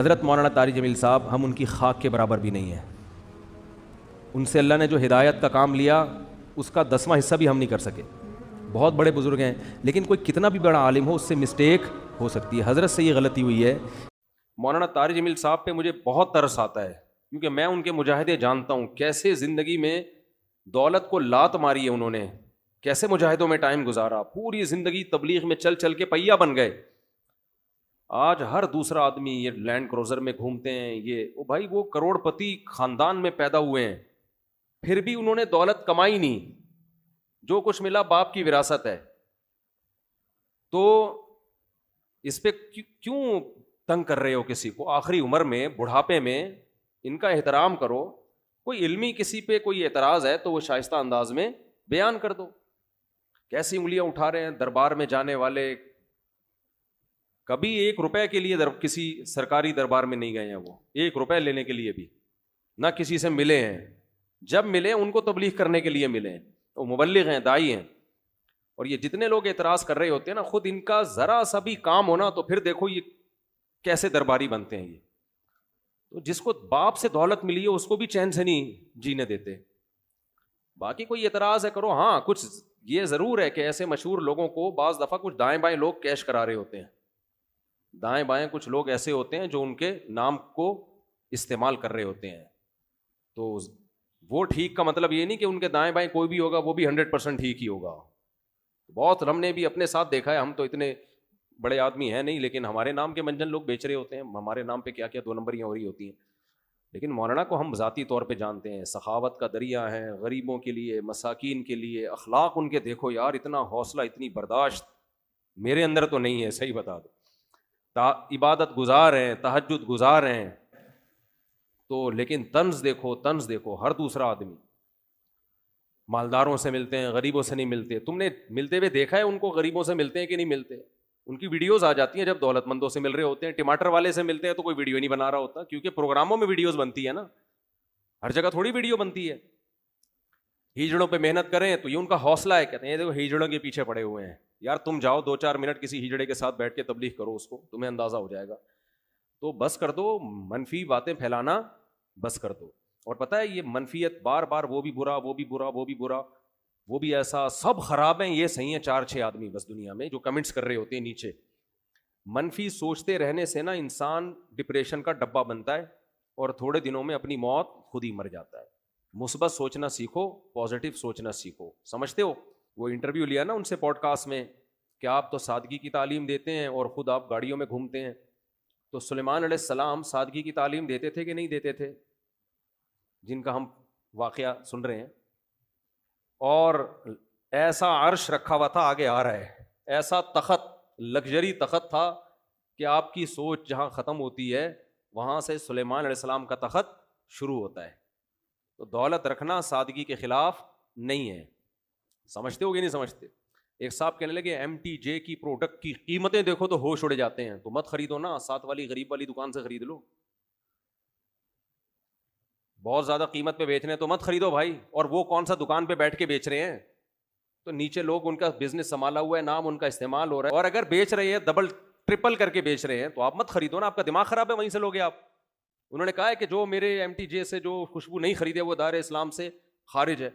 حضرت مولانا طارق جمیل صاحب، ہم ان کی خاک کے برابر بھی نہیں ہیں. ان سے اللہ نے جو ہدایت کا کام لیا اس کا 10واں حصہ بھی ہم نہیں کر سکے. بہت بڑے بزرگ ہیں، لیکن کوئی کتنا بھی بڑا عالم ہو اس سے مسٹیک ہو سکتی ہے. حضرت سے یہ غلطی ہوئی ہے. مولانا طارق جمیل صاحب پہ مجھے بہت ترس آتا ہے، کیونکہ میں ان کے مجاہدے جانتا ہوں، کیسے زندگی میں دولت کو لات ماری ہے انہوں نے، کیسے مجاہدوں میں ٹائم گزارا، پوری زندگی تبلیغ میں چل چل کے پہیا بن گئے. آج ہر دوسرا آدمی یہ لینڈ کروزر میں گھومتے ہیں، یہ بھائی وہ کروڑ پتی خاندان میں پیدا ہوئے ہیں، پھر بھی انہوں نے دولت کمائی نہیں، جو کچھ ملا باپ کی وراثت ہے. تو اس پہ کیوں تنگ کر رہے ہو کسی کو؟ آخری عمر میں، بڑھاپے میں ان کا احترام کرو. کوئی علمی کسی پہ کوئی اعتراض ہے تو وہ شائستہ انداز میں بیان کر دو. کیسی انگلیاں اٹھا رہے ہیں دربار میں جانے والے، کبھی 1 روپے کے لیے کسی سرکاری دربار میں نہیں گئے ہیں، وہ 1 روپے لینے کے لیے بھی نہ کسی سے ملے ہیں. جب ملے ان کو تبلیغ کرنے کے لیے ملے ہیں. وہ مبلغ ہیں، داعی ہیں. اور یہ جتنے لوگ اعتراض کر رہے ہوتے ہیں نا، خود ان کا ذرا سا بھی کام ہونا تو پھر دیکھو یہ کیسے درباری بنتے ہیں. یہ تو جس کو باپ سے دولت ملی ہے اس کو بھی چین سے نہیں جینے دیتے. باقی کوئی اعتراض ہے کرو. ہاں کچھ یہ ضرور ہے کہ ایسے مشہور لوگوں کو بعض دفعہ کچھ دائیں بائیں لوگ کیش کرا رہے ہوتے ہیں. دائیں بائیں کچھ لوگ ایسے ہوتے ہیں جو ان کے نام کو استعمال کر رہے ہوتے ہیں. تو وہ ٹھیک کا مطلب یہ نہیں کہ ان کے دائیں بائیں کوئی بھی ہوگا وہ بھی 100% ٹھیک ہی ہوگا. بہت ہم نے بھی اپنے ساتھ دیکھا ہے. ہم تو اتنے بڑے آدمی ہیں نہیں، لیکن ہمارے نام کے منجن لوگ بیچ رہے ہوتے ہیں. ہمارے نام پہ کیا کیا 2 نمبریاں ہو رہی ہوتی ہیں. لیکن مولانا کو ہم ذاتی طور پہ جانتے ہیں، سخاوت کا دریا ہیں، غریبوں کے لیے، مساکین کے لیے. اخلاق ان کے دیکھو یار، اتنا حوصلہ، اتنی برداشت میرے اندر تو نہیں ہے، صحیح بتا دو. عبادت گزار ہیں، تہجد گزار ہیں. تو لیکن طنز دیکھو، طنز دیکھو. ہر دوسرا آدمی مالداروں سے ملتے ہیں، غریبوں سے نہیں ملتے. تم نے ملتے ہوئے دیکھا ہے ان کو؟ غریبوں سے ملتے ہیں کہ نہیں ملتے؟ ان کی ویڈیوز آ جاتی ہیں جب دولت مندوں سے مل رہے ہوتے ہیں. ٹماٹر والے سے ملتے ہیں تو کوئی ویڈیو نہیں بنا رہا ہوتا، کیونکہ پروگراموں میں ویڈیوز بنتی ہے نا، ہر جگہ تھوڑی ویڈیو بنتی ہے. ہیجڑوں پہ محنت کریں تو یہ ان کا حوصلہ ہے. کہتے ہیں دیکھو ہیجڑوں کے پیچھے پڑے ہوئے ہیں. یار تم جاؤ 2-4 منٹ کسی ہیجڑے کے ساتھ بیٹھ کے تبلیغ کرو، اس کو تمہیں اندازہ ہو جائے گا. تو بس کر دو منفی باتیں پھیلانا، بس کر دو. اور پتہ ہے یہ منفیت بار بار، وہ بھی برا، وہ بھی برا، وہ بھی برا، وہ بھی ایسا، سب خراب ہیں، یہ صحیح ہیں 4-6 آدمی بس دنیا میں جو کمنٹس کر رہے ہوتے ہیں نیچے. منفی سوچتے رہنے سے نا انسان ڈپریشن کا ڈبہ بنتا ہے اور تھوڑے دنوں میں اپنی موت خود ہی مر جاتا ہے. مثبت سوچنا سیکھو، پازیٹیو سوچنا سیکھو. سمجھتے ہو وہ انٹرویو لیا نا ان سے پوڈ کاسٹ میں کہ آپ تو سادگی کی تعلیم دیتے ہیں اور خود آپ گاڑیوں میں گھومتے ہیں. تو سلیمان علیہ السلام سادگی کی تعلیم دیتے تھے کہ نہیں دیتے تھے؟ جن کا ہم واقعہ سن رہے ہیں. اور ایسا عرش رکھا ہوا تھا، آگے آ رہا ہے، ایسا تخت، لگژری تخت تھا کہ آپ کی سوچ جہاں ختم ہوتی ہے وہاں سے سلیمان علیہ السلام کا تخت شروع ہوتا ہے. تو دولت رکھنا سادگی کے خلاف نہیں ہے. سمجھتے ہو کہ نہیں سمجھتے؟ ایک صاحب کہنے لگے MTJ کی پروڈکٹ کی قیمتیں دیکھو تو ہوش اڑ جاتے ہیں. تو مت خریدو نا، ساتھ والی غریب والی دکان سے خرید لو. بہت زیادہ قیمت پہ بیچ رہے ہیں تو مت خریدو بھائی. اور وہ کون سا دکان پہ بیٹھ کے بیچ رہے ہیں؟ تو نیچے لوگ ان کا بزنس سنبھالا ہوا ہے، نام ان کا استعمال ہو رہا ہے. اور اگر بیچ رہے ہیں ڈبل ٹرپل کر کے بیچ رہے ہیں تو آپ مت خریدو نا. آپ کا دماغ خراب ہے، وہیں سے لوگے آپ. انہوں نے کہا ہے کہ جو میرے MTJ سے جو خوشبو نہیں خریدے وہ دار اسلام سے خارج ہے.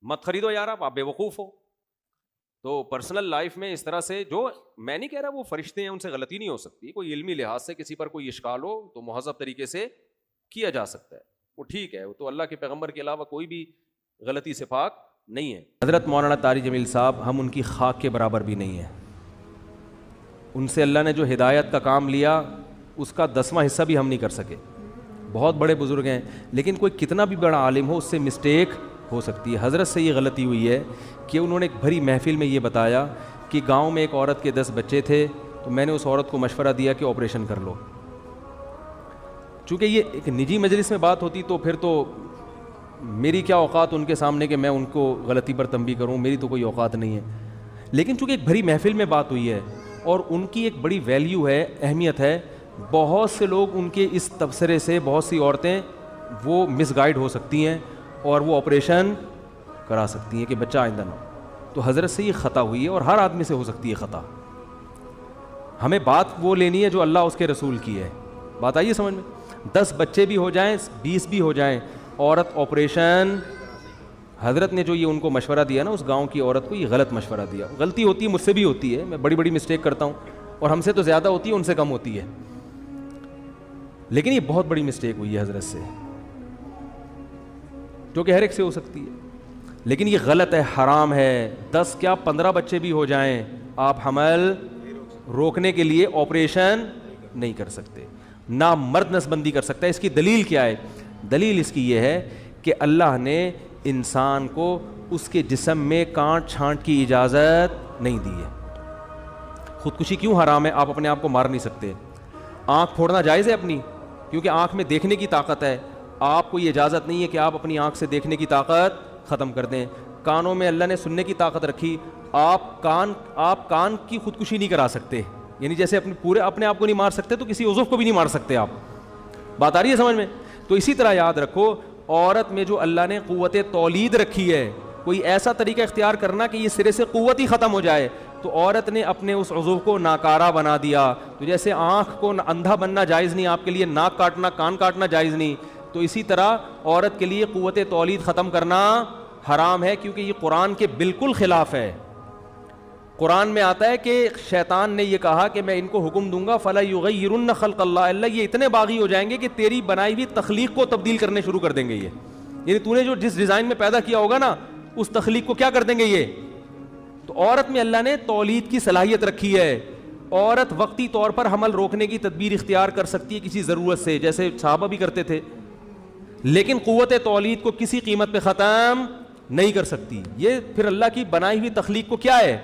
مت خریدو یار، آپ بے وقوف ہو. تو پرسنل لائف میں اس طرح سے، جو میں نہیں کہہ رہا وہ فرشتے ہیں ان سے غلطی نہیں ہو سکتی، کوئی علمی لحاظ سے کسی پر کوئی اشکال ہو تو مہذب طریقے سے کیا جا سکتا ہے، وہ ٹھیک ہے. وہ تو اللہ کے پیغمبر کے علاوہ کوئی بھی غلطی سے پاک نہیں ہے. حضرت مولانا طارق جمیل صاحب، ہم ان کی خاک کے برابر بھی نہیں ہیں. ان سے اللہ نے جو ہدایت کا کام لیا اس کا 10واں حصہ بھی ہم نہیں کر سکے. بہت بڑے بزرگ ہیں، لیکن کوئی کتنا بھی بڑا عالم ہو اس سے مسٹیک ہو سکتی ہے. حضرت سے یہ غلطی ہوئی ہے کہ انہوں نے ایک بھری محفل میں یہ بتایا کہ گاؤں میں ایک عورت کے 10 بچے تھے، تو میں نے اس عورت کو مشورہ دیا کہ آپریشن کر لو. چونکہ یہ ایک نجی مجلس میں بات ہوتی تو پھر تو میری کیا اوقات ان کے سامنے کہ میں ان کو غلطی پر تنبیہ کروں، میری تو کوئی اوقات نہیں ہے. لیکن چونکہ ایک بھری محفل میں بات ہوئی ہے اور ان کی ایک بڑی ویلیو ہے، اہمیت ہے، بہت سے لوگ ان کے اس تبصرے سے، بہت سی عورتیں وہ مس گائیڈ ہو سکتی ہیں اور وہ آپریشن کرا سکتی ہیں کہ بچہ آئندہ نہ ہو. تو حضرت سے یہ خطا ہوئی ہے اور ہر آدمی سے ہو سکتی ہے خطا. ہمیں بات وہ لینی ہے جو اللہ اس کے رسول کی ہے. بات آئیے سمجھ میں؟ 10 بچے بھی ہو جائیں 20 بھی ہو جائیں، عورت آپریشن، حضرت نے جو یہ ان کو مشورہ دیا نا اس گاؤں کی عورت کو، یہ غلط مشورہ دیا. غلطی ہوتی ہے، مجھ سے بھی ہوتی ہے، میں بڑی بڑی مسٹیک کرتا ہوں، اور ہم سے تو زیادہ ہوتی ہے، ان سے کم ہوتی ہے، لیکن یہ بہت بڑی مسٹیک ہوئی ہے حضرت سے، جو کہ ہر ایک سے ہو سکتی ہے، لیکن یہ غلط ہے، حرام ہے. 10 کیا 15 بچے بھی ہو جائیں آپ حمل روکنے کے لیے آپریشن نہیں کر سکتے، نہ مرد نسبندی کر سکتا ہے. اس کی دلیل کیا ہے؟ دلیل اس کی یہ ہے کہ اللہ نے انسان کو اس کے جسم میں کانٹ چھانٹ کی اجازت نہیں دی ہے. خودکشی کیوں حرام ہے؟ آپ اپنے آپ کو مار نہیں سکتے. آنکھ پھوڑنا جائز ہے اپنی، کیونکہ آنکھ میں دیکھنے کی طاقت ہے، آپ کو یہ اجازت نہیں ہے کہ آپ اپنی آنکھ سے دیکھنے کی طاقت ختم کر دیں. کانوں میں اللہ نے سننے کی طاقت رکھی، آپ کان کی خودکشی نہیں کرا سکتے، یعنی جیسے اپنے آپ کو نہیں مار سکتے تو کسی عضو کو بھی نہیں مار سکتے آپ. بات آ رہی ہے سمجھ میں؟ تو اسی طرح یاد رکھو، عورت میں جو اللہ نے قوت تولید رکھی ہے، کوئی ایسا طریقہ اختیار کرنا کہ یہ سرے سے قوت ہی ختم ہو جائے، تو عورت نے اپنے اس عضو کو ناکارہ بنا دیا. تو جیسے آنکھ کو اندھا بننا جائز نہیں آپ کے لیے، ناک کاٹنا کان کاٹنا جائز نہیں، تو اسی طرح عورت کے لیے قوت تولید ختم کرنا حرام ہے، کیونکہ یہ قرآن کے بالکل خلاف ہے. قرآن میں آتا ہے کہ شیطان نے یہ کہا کہ میں ان کو حکم دوں گا فَلَا يُغَيِّرُنَّ خَلْقَ اللَّهِ، اللہ یہ اتنے باغی ہو جائیں گے کہ تیری بنائی ہوئی تخلیق کو تبدیل کرنے شروع کر دیں گے. یہ یعنی تو نے جو جس ڈیزائن میں پیدا کیا ہوگا نا اس تخلیق کو کیا کر دیں گے یہ. تو عورت میں اللہ نے تولید کی صلاحیت رکھی ہے. عورت وقتی طور پر حمل روکنے کی تدبیر اختیار کر سکتی ہے کسی ضرورت سے، جیسے صحابہ بھی کرتے تھے، لیکن قوت تولید کو کسی قیمت پہ ختم نہیں کر سکتی. یہ پھر اللہ کی بنائی ہوئی تخلیق کو کیا ہے،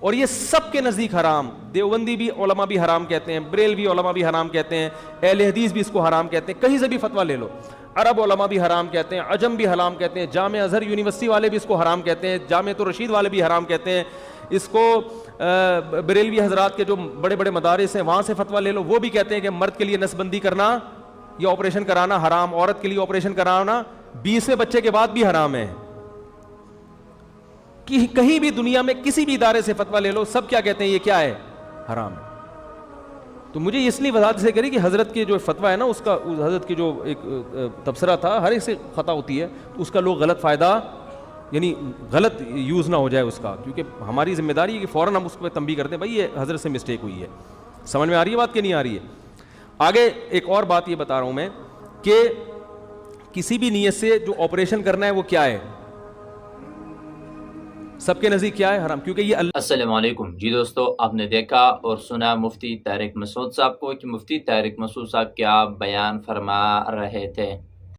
اور یہ سب کے نزدیک حرام. دیوبندی بھی علماء بھی حرام کہتے ہیں، بریلوی علماء بھی حرام کہتے ہیں، اہل حدیث بھی اس کو حرام کہتے ہیں، کہیں سے بھی فتویٰ لے لو. عرب علماء بھی حرام کہتے ہیں، عجم بھی حرام کہتے ہیں، جامع ازہر یونیورسٹی والے بھی اس کو حرام کہتے ہیں، جامعۃ الرشید والے بھی حرام کہتے ہیں اس کو. بریلوی حضرات کے جو بڑے بڑے مدارس ہیں وہاں سے فتویٰ لے لو، وہ بھی کہتے ہیں کہ مرد کے لیے نسبندی کرنا یا آپریشن کرانا حرام، عورت کے لیے آپریشن کرانا 20ویں بچے کے بعد بھی حرام ہے. کہیں بھی دنیا میں کسی بھی ادارے سے فتویٰ لے لو، سب کیا کہتے ہیں یہ کیا ہے، حرام ہے. تو مجھے اس لیے وضاحت سے کری کہ حضرت کے جو فتویٰ ہے نا اس کا، حضرت کی جو ایک تبصرہ تھا، ہر ایک سے خطا ہوتی ہے، تو اس کا لوگ غلط فائدہ یعنی غلط یوز نہ ہو جائے اس کا، کیونکہ ہماری ذمہ داری ہے کہ فوراً ہم اس پہ تنبیہ کرتے ہیں بھائی یہ حضرت سے مسٹیک ہوئی ہے. سمجھ میں آ رہی ہے بات کہ نہیں آ رہی ہے؟ آگے ایک اور بات یہ بتا رہا ہوں میں کہ کسی بھی نیت سے جو آپریشن کرنا ہے وہ کیا ہے، سب کے نزدیک کیا ہے، حرام، کیونکہ یہ اللہ. السلام علیکم جی دوستو، آپ نے دیکھا اور سنا مفتی طارق مسعود صاحب کو کہ مفتی طارق مسعود صاحب کیا بیان فرما رہے تھے.